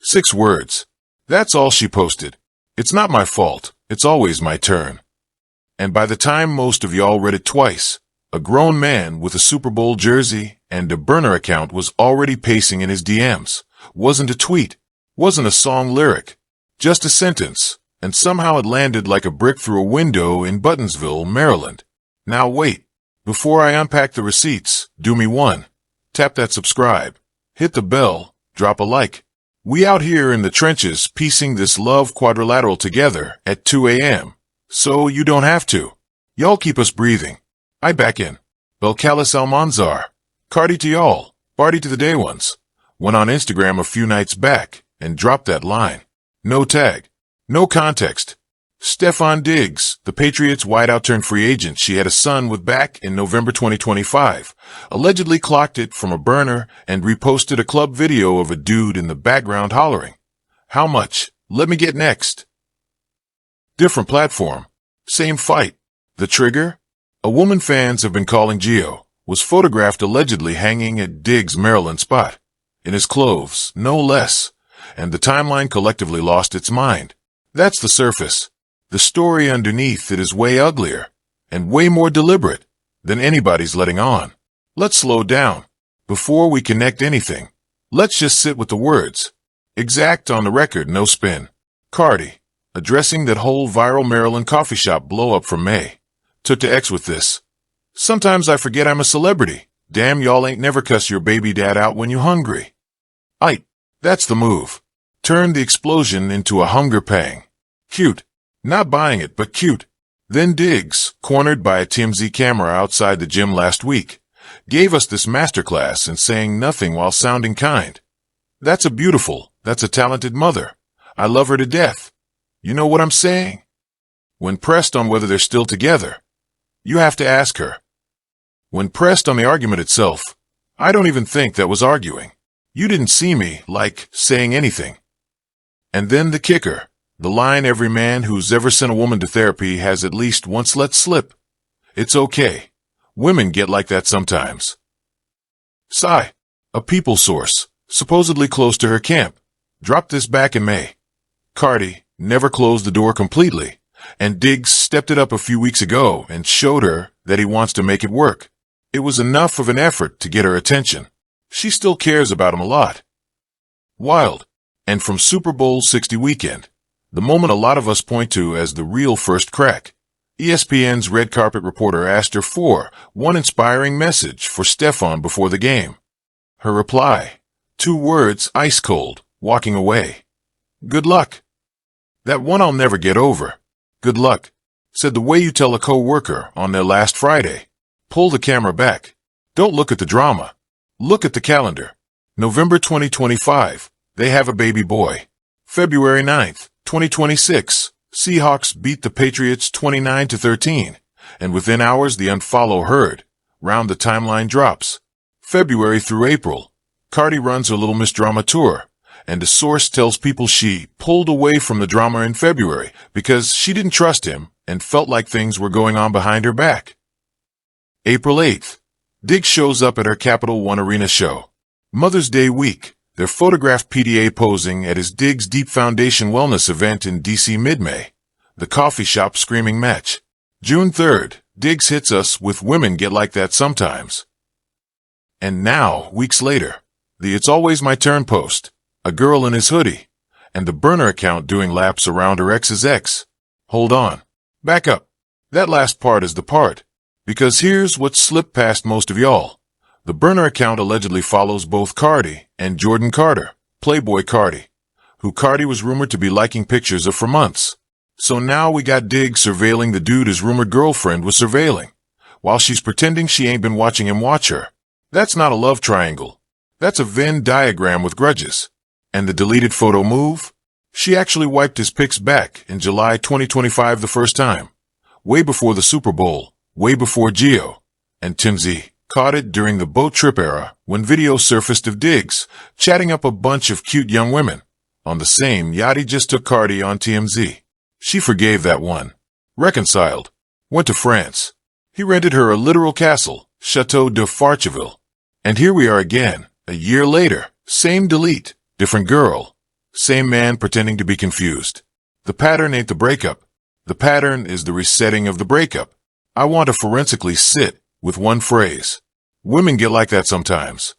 6 words. That's all she posted. It's not my fault. It's always my turn. And by the time most of y'all read it twice, a grown man with a Super Bowl jersey and a burner account was already pacing in his DMs. Wasn't a tweet. Wasn't a song lyric. Just a sentence. And somehow it landed like a brick through a window in Buttonsville, Maryland. Now wait. Before I unpack the receipts, do me one. Tap that subscribe. Hit the bell. Drop a like. We out here in the trenches piecing this love quadrilateral together at 2 a.m. So you don't have to. Y'all keep us breathing. I back in. Belcalis Almanzar. Cardi to y'all. Barty to the day ones. Went on Instagram a few nights back and dropped that line. No tag. No context. Stefon Diggs, the Patriots wideout turned free agent she had a son with back in November 2025, allegedly clocked it from a burner and reposted a club video of a dude in the background hollering. How much? Let me get next. Different platform. Same fight. The trigger? A woman fans have been calling Geo was photographed allegedly hanging at Diggs' Maryland spot. In his clothes, no less. And the timeline collectively lost its mind. That's the surface. The story underneath it is way uglier and way more deliberate than anybody's letting on. Let's slow down. Before we connect anything, let's just sit with the words. Exact on the record, no spin. Cardi, addressing that whole viral Maryland coffee shop blow-up from May. Took to X with this. Sometimes I forget I'm a celebrity. Damn, y'all ain't never cuss your baby dad out when you hungry. Aight, that's the move. Turn the explosion into a hunger pang. Cute. Not buying it, but cute. Then Diggs, cornered by a TMZ camera outside the gym last week, gave us this masterclass in saying nothing while sounding kind. That's a talented mother. I love her to death. You know what I'm saying? When pressed on whether they're still together, you have to ask her. When pressed on the argument itself, I don't even think that was arguing. You didn't see me, saying anything. And then the kicker. The line every man who's ever sent a woman to therapy has at least once let slip. It's okay. Women get like that sometimes. Sigh. A people source, supposedly close to her camp, dropped this back in May. Cardi never closed the door completely, and Diggs stepped it up a few weeks ago and showed her that he wants to make it work. It was enough of an effort to get her attention. She still cares about him a lot. Wild. And from Super Bowl 60 weekend. The moment a lot of us point to as the real first crack. ESPN's red carpet reporter asked her for one inspiring message for Stefon before the game. Her reply, 2 words, ice cold, walking away. Good luck. That one I'll never get over. Good luck, said the way you tell a co-worker on their last Friday. Pull the camera back. Don't look at the drama. Look at the calendar. November 2025, they have a baby boy. February 9th. 2026, Seahawks beat the Patriots 29-13, and within hours the unfollow herd. Round the timeline drops. February through April, Cardi runs her Little Miss Drama tour, and a source tells people she pulled away from the drama in February because she didn't trust him and felt like things were going on behind her back. April 8th, Diggs shows up at her Capital One Arena show. Mother's Day week. They're photographed PDA posing at his Diggs Deep Foundation Wellness event in D.C. mid-May. The coffee shop screaming match. June 3rd, Diggs hits us with women get like that sometimes. And now, weeks later, the It's Always My Turn post. A girl in his hoodie. And the burner account doing laps around her ex's ex. Hold on. Back up. That last part is the part. Because here's what slipped past most of y'all. The burner account allegedly follows both Cardi and Jordan Carter, Playboi Carti, who Cardi was rumored to be liking pictures of for months. So now we got Diggs surveilling the dude his rumored girlfriend was surveilling, while she's pretending she ain't been watching him watch her. That's not a love triangle. That's a Venn diagram with grudges. And the deleted photo move? She actually wiped his pics back in July 2025 the first time. Way before the Super Bowl, way before Geo and TMZ. Caught it during the boat trip era when video surfaced of Diggs chatting up a bunch of cute young women. On the same yacht he just took Cardi on TMZ. She forgave that one. Reconciled. Went to France. He rented her a literal castle, Chateau de Farcheville. And here we are again, a year later. Same delete, different girl. Same man pretending to be confused. The pattern ain't the breakup. The pattern is the resetting of the breakup. I want to forensically sit with one phrase. Women get like that sometimes.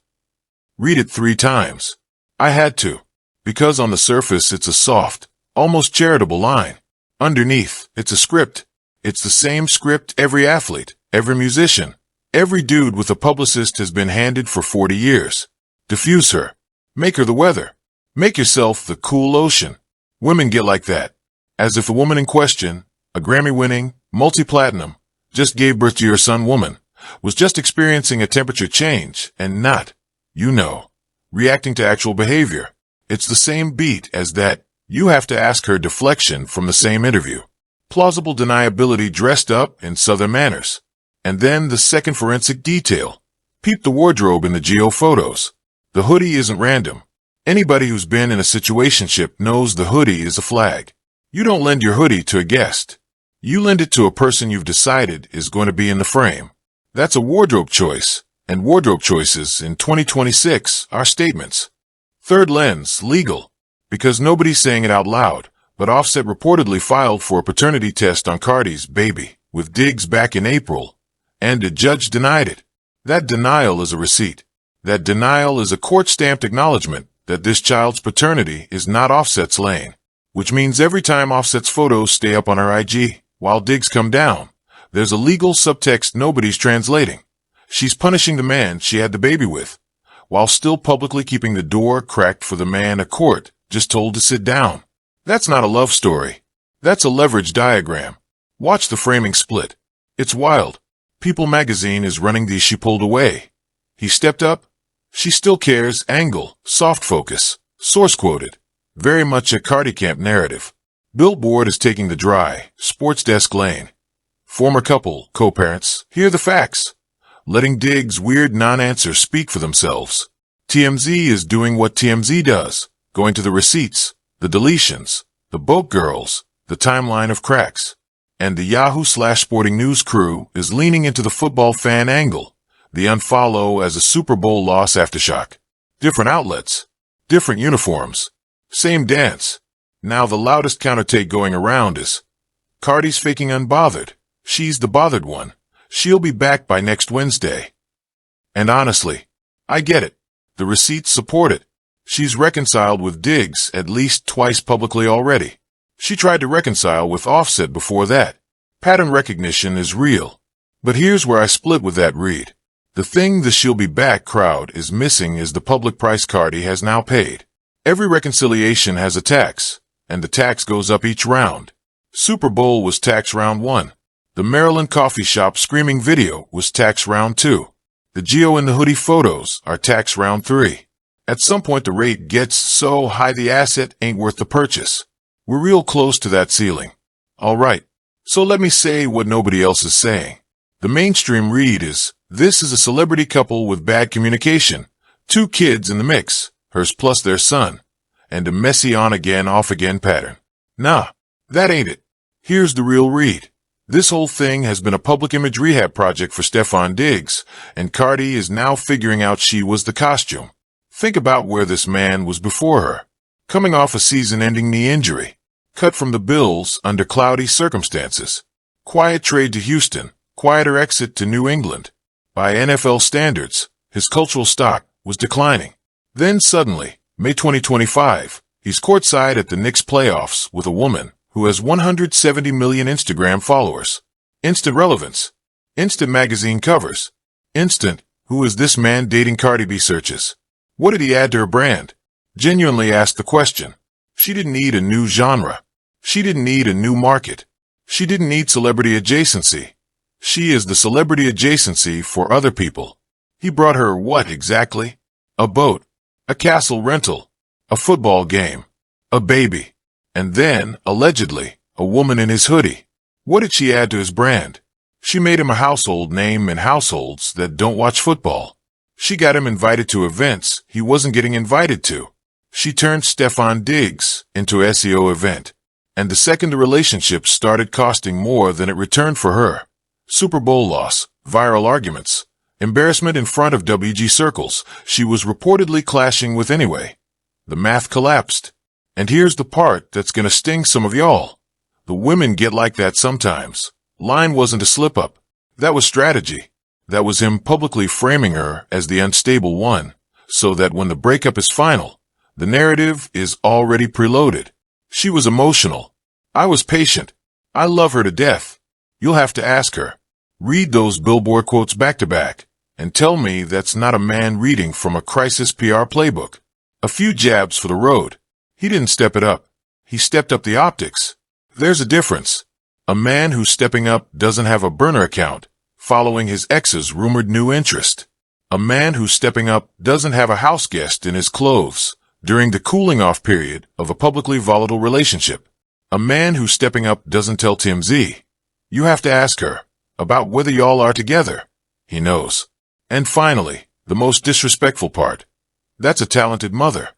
Read it 3 times. I had to. Because on the surface it's a soft, almost charitable line. Underneath, it's a script. It's the same script every athlete, every musician, every dude with a publicist has been handed for 40 years. Diffuse her. Make her the weather. Make yourself the cool ocean. Women get like that. As if the woman in question, a Grammy-winning, multi-platinum, just gave birth to your son woman, was just experiencing a temperature change and not, reacting to actual behavior. It's the same beat as that. You have to ask her deflection from the same interview. Plausible deniability dressed up in Southern manners. And then the second forensic detail. Peep the wardrobe in the geo photos. The hoodie isn't random. Anybody who's been in a situationship knows the hoodie is a flag. You don't lend your hoodie to a guest. You lend it to a person you've decided is going to be in the frame. That's a wardrobe choice, and wardrobe choices in 2026 are statements. Third lens, legal. Because nobody's saying it out loud, but Offset reportedly filed for a paternity test on Cardi's baby with Diggs back in April, and a judge denied it. That denial is a receipt. That denial is a court-stamped acknowledgement that this child's paternity is not Offset's lane, which means every time Offset's photos stay up on her IG, while Diggs come down, there's a legal subtext nobody's translating. She's punishing the man she had the baby with, while still publicly keeping the door cracked for the man a court just told to sit down. That's not a love story. That's a leverage diagram. Watch the framing split. It's wild. People magazine is running the she pulled away. He stepped up. She still cares angle, soft focus, source quoted. Very much a Cardi camp narrative. Billboard is taking the dry, sports desk lane. Former couple, co-parents, hear the facts. Letting Diggs' weird non-answers speak for themselves. TMZ is doing what TMZ does. Going to the receipts, the deletions, the boat girls, the timeline of cracks. And the Yahoo/Sporting News crew is leaning into the football fan angle, the unfollow as a Super Bowl loss aftershock. Different outlets, different uniforms, same dance. Now the loudest counter-take going around is, Cardi's faking unbothered. She's the bothered one. She'll be back by next Wednesday. And honestly, I get it. The receipts support it. She's reconciled with Diggs at least twice publicly already. She tried to reconcile with Offset before that. Pattern recognition is real. But here's where I split with that read. The thing the she'll be back crowd is missing is the public price Cardi has now paid. Every reconciliation has a tax, and the tax goes up each round. Super Bowl was tax round 1. The Maryland coffee shop screaming video was tax round 2. The geo in the hoodie photos are tax round 3. At some point the rate gets so high the asset ain't worth the purchase. We're real close to that ceiling. Alright, so let me say what nobody else is saying. The mainstream read is, this is a celebrity couple with bad communication, 2 kids in the mix, hers plus their son, and a messy on-again, off-again pattern. Nah, that ain't it. Here's the real read. This whole thing has been a public image rehab project for Stefon Diggs, and Cardi is now figuring out she was the costume. Think about where this man was before her. Coming off a season-ending knee injury. Cut from the Bills under cloudy circumstances. Quiet trade to Houston. Quieter exit to New England. By NFL standards, his cultural stock was declining. Then suddenly, May 2025, he's courtside at the Knicks playoffs with a woman who has 170 million Instagram followers. Instant relevance. Instant magazine covers. Instant, who is this man dating Cardi B searches. What did he add to her brand? Genuinely asked the question. She didn't need a new genre. She didn't need a new market. She didn't need celebrity adjacency. She is the celebrity adjacency for other people. He brought her what exactly? A boat, a castle rental, a football game, a baby, and then, allegedly, a woman in his hoodie. What did she add to his brand? She made him a household name in households that don't watch football. She got him invited to events he wasn't getting invited to. She turned Stefon Diggs into an SEO event. And the second the relationship started costing more than it returned for her. Super Bowl loss, viral arguments, embarrassment in front of WG circles she was reportedly clashing with anyway. The math collapsed. And here's the part that's gonna sting some of y'all. The women get like that sometimes. Line wasn't a slip-up. That was strategy. That was him publicly framing her as the unstable one, so that when the breakup is final, the narrative is already preloaded. She was emotional. I was patient. I love her to death. You'll have to ask her. Read those Billboard quotes back to back, and tell me that's not a man reading from a crisis PR playbook. A few jabs for the road. He didn't step it up. He stepped up the optics. There's a difference. A man who's stepping up doesn't have a burner account, following his ex's rumored new interest. A man who's stepping up doesn't have a house guest in his clothes during the cooling-off period of a publicly volatile relationship. A man who's stepping up doesn't tell TMZ. You have to ask her about whether y'all are together. He knows. And finally, the most disrespectful part. That's a talented mother.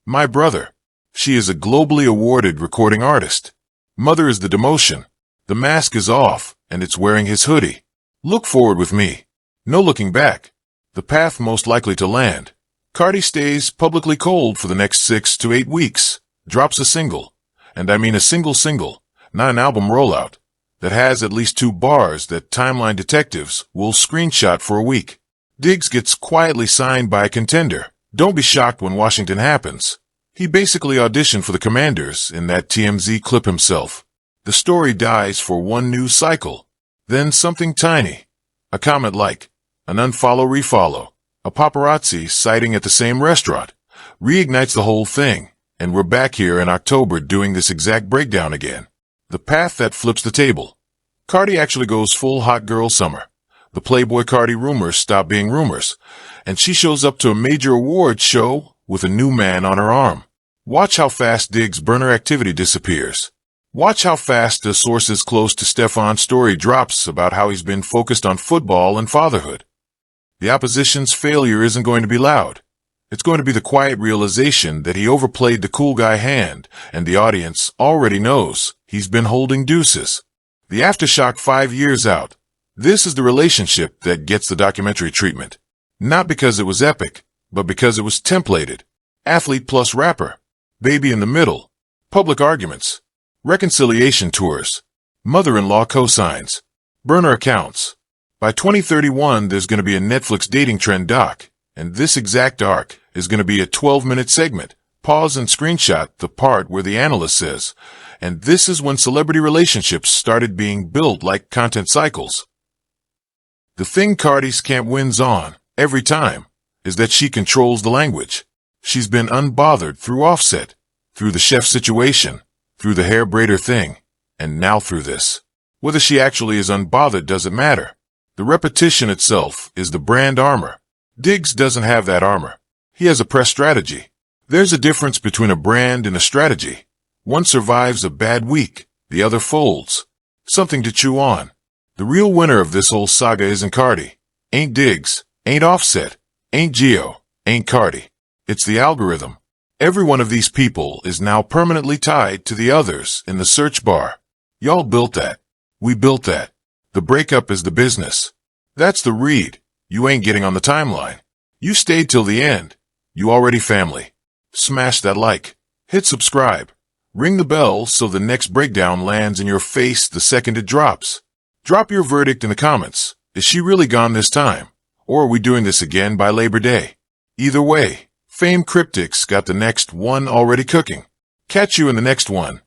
My brother. She is a globally awarded recording artist. Mother is the demotion. The mask is off, and it's wearing his hoodie. Look forward with me. No looking back. The path most likely to land. Cardi stays publicly cold for the next 6 to 8 weeks. Drops a single. And I mean a single, not an album rollout, that has at least 2 bars that timeline detectives will screenshot for a week. Diggs gets quietly signed by a contender. Don't be shocked when Washington happens. He basically auditioned for the Commanders in that TMZ clip himself. The story dies for one news cycle. Then something tiny. A comment like, an unfollow-refollow, a paparazzi sighting at the same restaurant, reignites the whole thing, and we're back here in October doing this exact breakdown again. The path that flips the table. Cardi actually goes full hot girl summer. The Playboi Carti rumors stop being rumors, and she shows up to a major awards show with a new man on her arm. Watch how fast Diggs' burner activity disappears. Watch how fast the sources close to Stefon's story drops about how he's been focused on football and fatherhood. The opposition's failure isn't going to be loud. It's going to be the quiet realization that he overplayed the cool guy hand, and the audience already knows he's been holding deuces. The aftershock 5 years out. This is the relationship that gets the documentary treatment. Not because it was epic, but because it was templated. Athlete plus rapper. Baby in the middle. Public arguments. Reconciliation tours. Mother-in-law cosigns. Burner accounts. By 2031, there's going to be a Netflix dating trend doc, and this exact arc is going to be a 12-minute segment. Pause and screenshot the part where the analyst says, and this is when celebrity relationships started being built like content cycles. The thing Cardi's camp wins on, every time, is that she controls the language. She's been unbothered through Offset, through the chef situation, through the hair braider thing, and now through this. Whether she actually is unbothered doesn't matter. The repetition itself is the brand armor. Diggs doesn't have that armor. He has a press strategy. There's a difference between a brand and a strategy. One survives a bad week, the other folds. Something to chew on. The real winner of this whole saga isn't Cardi. Ain't Diggs, ain't Offset, ain't Geo, ain't Cardi. It's the algorithm. Every one of these people is now permanently tied to the others in the search bar. Y'all built that. We built that. The breakup is the business. That's the read. You ain't getting on the timeline. You stayed till the end. You already family. Smash that like. Hit subscribe. Ring the bell so the next breakdown lands in your face the second it drops. Drop your verdict in the comments. Is she really gone this time? Or are we doing this again by Labor Day? Either way, Fame Cryptix got the next one already cooking. Catch you in the next one.